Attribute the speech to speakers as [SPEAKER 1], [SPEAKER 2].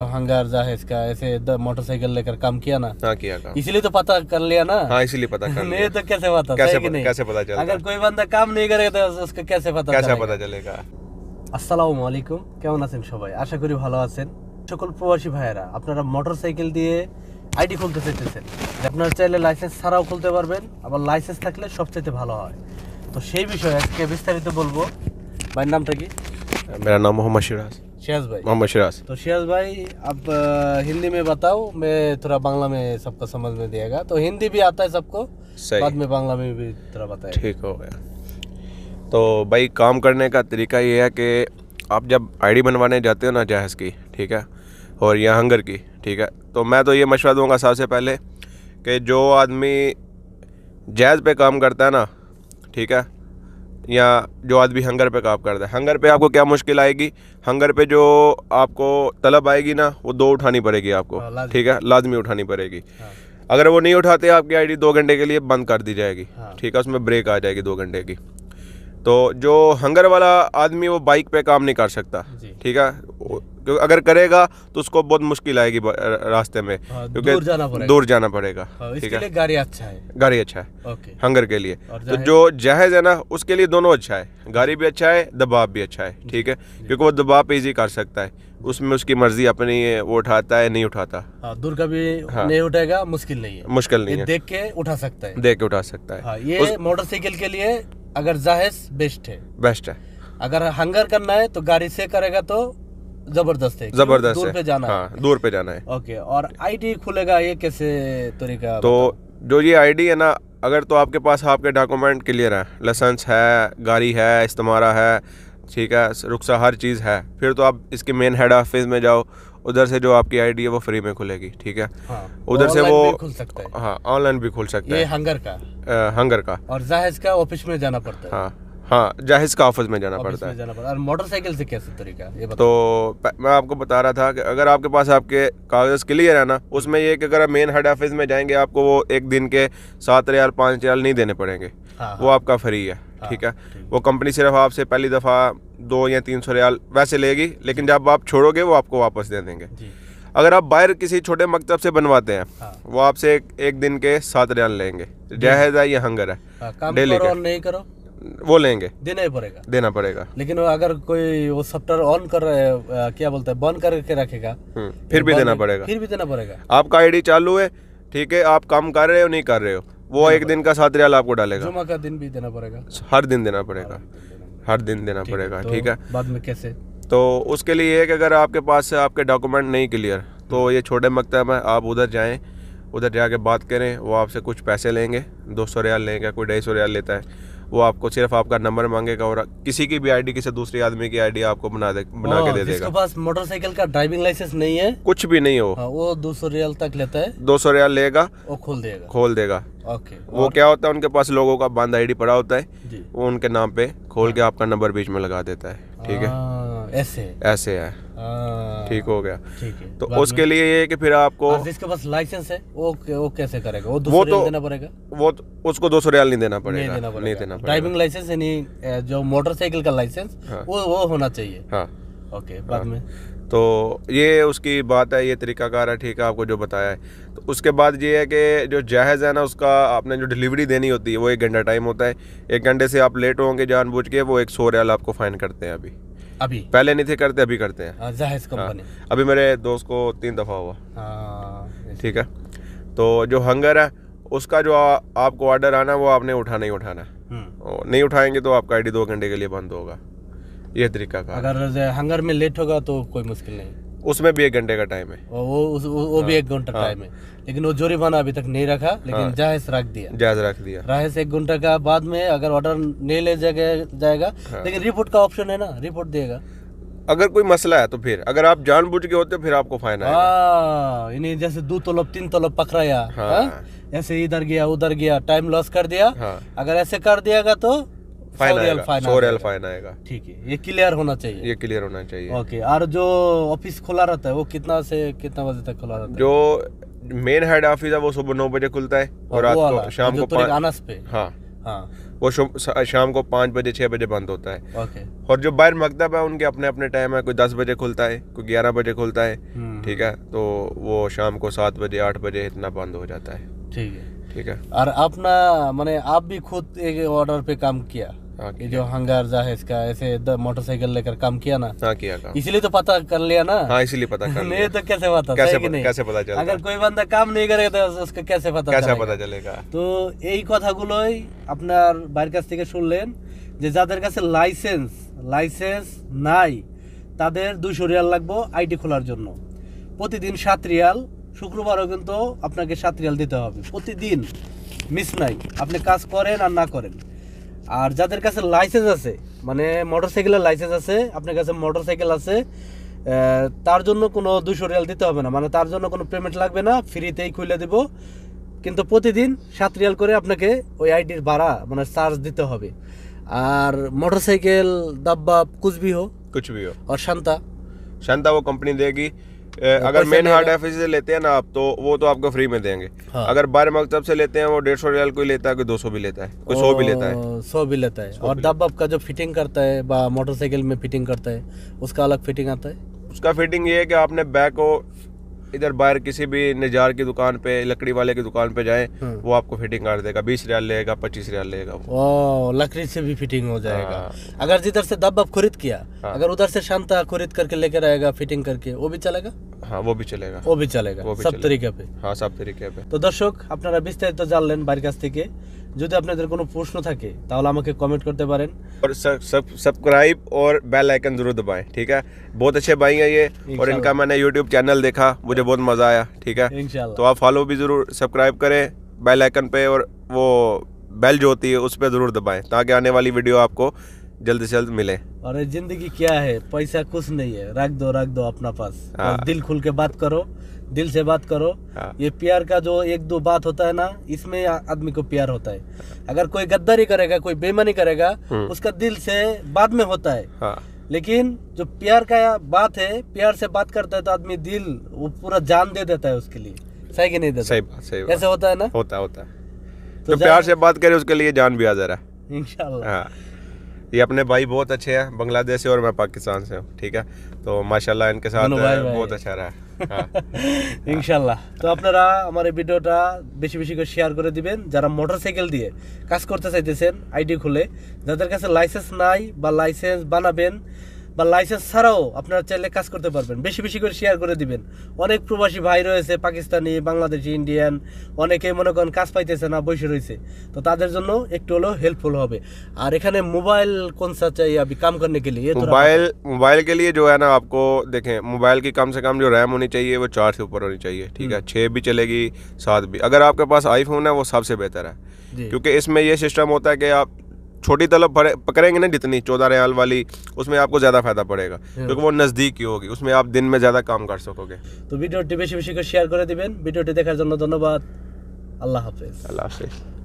[SPEAKER 1] हंगार जहाज का ऐसे मोटरसाइकिल लेकर काम किया ना।
[SPEAKER 2] हाँ किया काम।
[SPEAKER 1] इसीलिए तो पता कर लिया ना।
[SPEAKER 2] हाँ इसीलिए पता कर लिया।
[SPEAKER 1] नहीं तो कैसे पता,
[SPEAKER 2] कैसे
[SPEAKER 1] कि नहीं?
[SPEAKER 2] कैसे पता चलता?
[SPEAKER 1] अगर कोई बंदा काम नहीं करेगा तो उसको कैसे पता
[SPEAKER 2] चलेगा?
[SPEAKER 1] আসসালামু আলাইকুম, কেমন আছেন সবাই? আশা করি ভালো আছেন। সকল প্রবাসী ভাইয়েরা, আপনারা মোটরসাইকেল দিয়ে আইডি খুলতে চাইতেছেন, আপনারা চাইলে লাইসেন্স ছাড়াও খুলতে পারবেন, আবার লাইসেন্স থাকলে সবচেয়ে ভালো হয়। তো সেই বিষয়ে আজকে বিস্তারিত বলবো। ভাইয়ের নামটা কি?
[SPEAKER 2] मेरा नाम मोहम्मद शिराज।
[SPEAKER 1] शिराज भाई।
[SPEAKER 2] मोहम्मद शिराज।
[SPEAKER 1] तो शिराज भाई, अब हिंदी में बताओ, मैं थोड़ा बांग्ला में सबको समझ में दिएगा। तो हिंदी भी आता है सबको, बाद में बांग्ला में भी थोड़ा बताए।
[SPEAKER 2] ठीक हो गया। तो भाई काम करने का तरीका ये है कि आप जब आईडी बनवाने जाते हो ना जहाज़ की, ठीक है, और या हंगर की, ठीक है, तो मैं तो ये मशवरा दूंगा सबसे पहले कि जो आदमी जहाज़ पे काम करता है ना, ठीक है, या जो आदमी हंगर पे काम करता है, हंगर पे आपको क्या मुश्किल आएगी? हंगर पे जो आपको तलब आएगी ना, वो 2 उठानी पड़ेगी आपको, ठीक है, लाजमी उठानी पड़ेगी। अगर वो नहीं उठाते आपकी आईडी 2 घंटे के लिए बंद कर दी जाएगी, ठीक है, उसमें ब्रेक आ जाएगी 2 घंटे की। तो जो हंगर वाला आदमी वो बाइक पे काम नहीं कर सकता, ठीक है, क्योंकि अगर करेगा तो उसको बहुत मुश्किल आएगी रास्ते में, क्योंकि दूर जाना पड़ेगा। ठीक है, गाड़ी अच्छा है हंगर के लिए। तो जो जहाज है ना उसके लिए दोनों अच्छा है, गाड़ी भी अच्छा है, दबाव भी अच्छा है, ठीक है, क्योंकि वो दबाव पे इजी कर सकता है, उसमें उसकी मर्जी अपनी है, वो उठाता है नहीं उठाता। दूर का भी नहीं उठाएगा, मुश्किल नहीं है, देख के उठा सकता है। ये मोटरसाइकिल के लिए अगर जहाज बेस्ट है। अगर हंगर करना है तो गाड़ी से करेगा तो जबरदस्त है, दूर पे जाना है। दूर पे जाना है। ओके, और आईडी खुलेगा ये कैसे तरीका? तो जो ये आईडी है ना, अगर तो आपके पास आपके डॉक्यूमेंट क्लियर है, लाइसेंस है, गाड़ी है, इस्तेमारा है, ठीक है, रुखसा हर चीज़ है, फिर तो आप इसके मेन हेड ऑफिस में जाओ, उधर से जो आपकी आईडी है वो फ्री में खुलेगी, ठीक है। उधर से वो खुल सकता है। हाँ, ऑनलाइन भी खुल सकता है। ये हंगर का और जहाज का ऑफिस में जाना पड़ता है। हाँ, जहाज का ऑफिस में जाना पड़ता है। और मोटरसाइकिल से कैसे तरीका ये बताओ? तो मैं आपको बता रहा था कि अगर आपके पास आपके कागज़ क्लियर है ना, उसमें ये कि अगर आप मेन हेड ऑफिस में जाएंगे आपको वो एक दिन के 7 रियाल 5 रियाल नहीं देने पड़ेंगे। वो आपका फ्री है, ठीक है। वो कंपनी सिर्फ आपसे पहली दफ़ा 2 या 300 रियाल वैसे लेगी, लेकिन जब आप छोड़ोगे वो आपको वापस दे देंगे। अगर आप बाहर किसी छोटे मकतब से बनवाते हैं, वो आपसे एक दिन के 7 रियाल लेंगे। जहाज है या हंगर है, डेली नहीं करो वो लेंगे, देना पड़ेगा। लेकिन अगर कोई वो सॉफ्टवेयर ऑन कर क्या बोलते हैं, बंद करके रखेगा, फिर भी देना पड़ेगा। आपका आईडी चालू है, ठीक है, आप काम कर रहे हो नहीं कर रहे हो, वो एक दिन का 7 रियाल आपको डालेगा। जुमा का दिन भी देना पड़ेगा, हर दिन देना पड़ेगा, ठीक है। बाद में कैसे? तो उसके लिए ये कि अगर आपके पास आपके डॉक्यूमेंट नहीं क्लियर, तो ये छोटे मकतब में आप उधर जाएं, उधर जाके बात करें, वो आपसे कुछ पैसे लेंगे, 200 रियाल लेंगे, कोई 250 रियाल लेता है। वो आपको सिर्फ आपका नंबर मांगेगा और किसी की भी आईडी, किसी दूसरे आदमी की आईडी आपको बना के दे देगा। जिसके पास मोटरसाइकिल का ड्राइविंग लाइसेंस नहीं है, कुछ भी नहीं हो, वो 200 रियाल तक लेता है, 200 रियाल लेगा, वो खोल देगा। ओके, वो क्या होता है, उनके पास लोगों का बंद आईडी पड़ा होता है, वो उनके नाम पे खोल के आपका नंबर बीच में लगा देता है, ठीक है। ऐसे है, ठीक हो गया। तो उसके लिए ये कि फिर आपको जिसके पास लाइसेंस है वो कैसे करेगा? वो तो देना पड़ेगा, वो उसको 200 रियाल नहीं देना पड़ेगा। ड्राइविंग लाइसेंस यानी जो मोटरसाइकिल का लाइसेंस वो होना चाहिए। हाँ, ओके, बाद में तो ये उसकी बात है, ये तरीकाकार है, ठीक है, आपको जो बताया है। तो उसके बाद ये है कि जो जहाज़ है ना, उसका आपने जो डिलीवरी देनी होती है वो 1 घंटा टाइम होता है। 1 घंटे से आप लेट होंगे जानबूझ के, वो 100 रियाल आपको फाइन करते हैं। अभी पहले नहीं थे करते, अभी करते हैं जहाज कंपनी। अभी मेरे दोस्त को 3 दफ़ा हुआ, ठीक है। तो जो हंगर है उसका जो आपको ऑर्डर आना वो आपने नहीं उठाना, नहीं उठाएंगे तो आपका आईडी 2 घंटे के लिए बंद होगा। ये तरीका का। अगर हंगर में लेट होगा तो कोई मुश्किल नहीं, उसमें भी 1 घंटे का टाइम है, वो भी 1 घंटा टाइम है, लेकिन वो जुर्माना अभी तक नहीं रखा, लेकिन जहाज रख दिया। जहाज 1 घंटा का बाद में अगर ऑर्डर नहीं ले जाएगा, लेकिन रिपोर्ट का ऑप्शन है ना, रिपोर्ट देगा। अगर कोई मसला है तो फिर अगर आप जानबूझ के होते फिर आपको फाइन आएगा। इन्हें जैसे 2 तलब 3 तलब पकड़ाया, ऐसे इधर गया उधर गया, टाइम लॉस कर दिया, अगर ऐसे कर दिएगा तो 100 रियाल फाइन आएगा। ठीक है, ये क्लियर होना चाहिए। ओके, और जो ऑफिस खुला रहता है वो कितना से कितना बजे तक खुला रहता है? जो मेन हेड ऑफिस है वो सुबह 9 बजे खुलता है और रात को शाम को 5 पे। हाँ,
[SPEAKER 1] हाँ
[SPEAKER 2] वो शाम को 5 बजे 6 बजे बंद होता है।
[SPEAKER 1] ओके
[SPEAKER 2] और जो बाहर मकतब है उनके अपने अपने टाइम है, कोई 10 बजे खुलता है, कोई 11 बजे खुलता है, ठीक है। तो वो शाम को 7 बजे 8 बजे इतना बंद हो जाता है।
[SPEAKER 1] ठीक है
[SPEAKER 2] ठीक है।
[SPEAKER 1] और अपना माने आप भी खुद एक ऑर्डर पे काम किया,
[SPEAKER 2] हाँ,
[SPEAKER 1] ये जो हंगार जहाज का ऐसे मोटरसाइकिल लेकर काम किया ना?
[SPEAKER 2] हाँ किया काम।
[SPEAKER 1] इसीलिए तो पता कर लिया ना।
[SPEAKER 2] हाँ इसीलिए पता कर लिया।
[SPEAKER 1] नहीं तो कैसे पता, सही कि नहीं?
[SPEAKER 2] कैसे पता चलता?
[SPEAKER 1] अगर कोई बंदा काम नहीं करेगा तो उसको कैसे पता
[SPEAKER 2] चलेगा?
[SPEAKER 1] তো এই কথাগুলোই আপনার বাইরের কাছ থেকে শুনলেন যে যাদের কাছে লাইসেন্স নাই তাদের 200 রিয়াল লাগবে আইডি খোলার জন্য, প্রতিদিন 7 রিয়াল, শুক্রবারও কিন্তু আপনাকে 7 রিয়াল দিতে হবে প্রতিদিন, মিস নাই, আপনি কাজ করেন আর না করেন। আর যাদের কাছে লাইসেন্স আছে মানে মোটরসাইকেলের লাইসেন্স আছে, আপনার কাছে মোটরসাইকেল আছে, তার জন্য কোনো 200 রিয়াল দিতে হবে না, মানে তার জন্য কোনো পেমেন্ট লাগবে না, ফ্রিতেই খুলে দেব। কিন্তু প্রতিদিন 7 রিয়াল করে আপনাকে ওই আইডির ভাড়া মানে চার্জ দিতে হবে। আর মোটরসাইকেল দাব্বা कुछ भी हो और शांता
[SPEAKER 2] वो कंपनी देगी। अगर मेन हार्ड एफ से लेते हैं ना आप, तो वो तो आपको फ्री में देंगे।
[SPEAKER 1] हाँ।
[SPEAKER 2] अगर बाहर मकतब से लेते हैं वो 150 रियाल कोई लेता है, कोई 200 भी लेता है, कोई 100 भी लेता है।
[SPEAKER 1] 100 भी लेता है। और दब्बब का जो फिटिंग करता है बा मोटरसाइकिल में फिटिंग करता है उसका अलग फिटिंग आता है।
[SPEAKER 2] उसका फिटिंग ये है कि आपने बैग को इधर बाहर किसी भी निजार की दुकान पे, लकड़ी वाले की दुकान पे जाए, वो आपको फिटिंग कर देगा। 20 रियाल लेगा, 25 रियाल लेगा वो।
[SPEAKER 1] ओ लकड़ी से भी फिटिंग हो जाएगा। अगर जिधर से दब्बब खरीद किया, अगर उधर से शांता खरीद करके लेकर आएगा फिटिंग करके, वो भी चलेगा?
[SPEAKER 2] हाँ वो भी चलेगा,
[SPEAKER 1] सब तरीके पे।
[SPEAKER 2] हाँ सब तरीके पे।
[SPEAKER 1] তো দর্শক আপনারা বিস্তারিত জানলেন বাইরের কাছ থেকে। যদি আপনাদের কোনো প্রশ্ন থাকে তাহলে আমাকে কমেন্ট করতে পারেন।
[SPEAKER 2] और सब्सक्राइब और बेल आइकन जरूर दबाएं, ठीक है। बहुत अच्छे भाई हैं ये, और इनका मैंने यूट्यूब चैनल देखा, मुझे बहुत मजा आया, ठीक है।
[SPEAKER 1] इंशाल्लाह।
[SPEAKER 2] तो आप फॉलो भी जरूर, सब्सक्राइब करें बेल आइकन पे, और वो बेल जो होती है उस पर जरूर दबाएं ताकि आने वाली वीडियो आपको जल्द से जल्द मिले।
[SPEAKER 1] और ये जिंदगी क्या है, पैसा कुछ नहीं है, रख दो अपना पास।
[SPEAKER 2] हाँ।
[SPEAKER 1] और दिल खुल के बात करो, दिल से बात करो।
[SPEAKER 2] हाँ।
[SPEAKER 1] ये प्यार का जो 1-2 बात होता है ना, इसमें आदमी को प्यार होता है। अगर कोई गद्दारी करेगा, कोई बेईमानी करेगा, उसका दिल से बाद में होता है।
[SPEAKER 2] हाँ।
[SPEAKER 1] लेकिन जो प्यार का बात है, प्यार से बात करता है तो आदमी दिल वो पूरा जान दे देता है उसके लिए, सही कि नहीं देता?
[SPEAKER 2] सही बात।
[SPEAKER 1] ऐसा होता है ना?
[SPEAKER 2] होता है। तो प्यार से बात करे उसके लिए जान भी हाजिर है,
[SPEAKER 1] इंशाल्लाह।
[SPEAKER 2] हाँ। ये अपने भाई बहुत अच्छे हैं, बांग्लादेश से और मैं पाकिस्तान से हूँ, ठीक है। तो माशाल्लाह इनके साथ बहुत अच्छा रहा है।
[SPEAKER 1] ইনশাআল্লাহ। তো আপনারা আমার এই ভিডিওটা বেশি বেশি করে শেয়ার করে দিবেন যারা মোটরসাইকেল দিয়ে কাজ করতে চাইতেছেন আইডি খুলে। যাদের কাছে লাইসেন্স নাই বা লাইসেন্স বানাবেন বা লাইসেন্স ছাড়াও আপনারা চাইলে কাজ করতে পারবেন, বেশি বেশি করে শেয়ার করে দিবেন। অনেক প্রবাসী ভাই রয়েছে, পাকিস্তানি, বাংলাদেশি, ইন্ডিয়ান, অনেকেই মনে করেন কাজ পাইতেছে না, বসে রয়েছে। তো তাদের জন্য একটু হলেও হেল্পফুল হবে। আর এখানে মোবাইল কোন सा चाहिए अभी काम करने के लिए?
[SPEAKER 2] मोबाइल के लिए जो है ना, आपको देखें मोबाइल की कम से कम जो रैम होनी चाहिए वो 4 से ऊपर होनी चाहिए, ठीक है। 6 भी चलेगी, 7 भी। अगर आपके पास आईफोन है वो सबसे बेहतर है, क्योंकि इसमें ये सिस्टम होता है कि आप छोटी तलब पकड़ेंगे ना, जितनी 14 रियाल वाली, उसमें आपको ज़्यादा फायदा पड़ेगा, क्योंकि वो नज़दीक की होगी, उसमें आप दिन में ज़्यादा काम कर सकोगे।
[SPEAKER 1] तो ভিডিওটি বেশি বেশি করে শেয়ার করে দিবেন। ভিডিওটি দেখার জন্য ধন্যবাদ। আল্লাহ হাফেজ।
[SPEAKER 2] अल्लाह हाफिज़।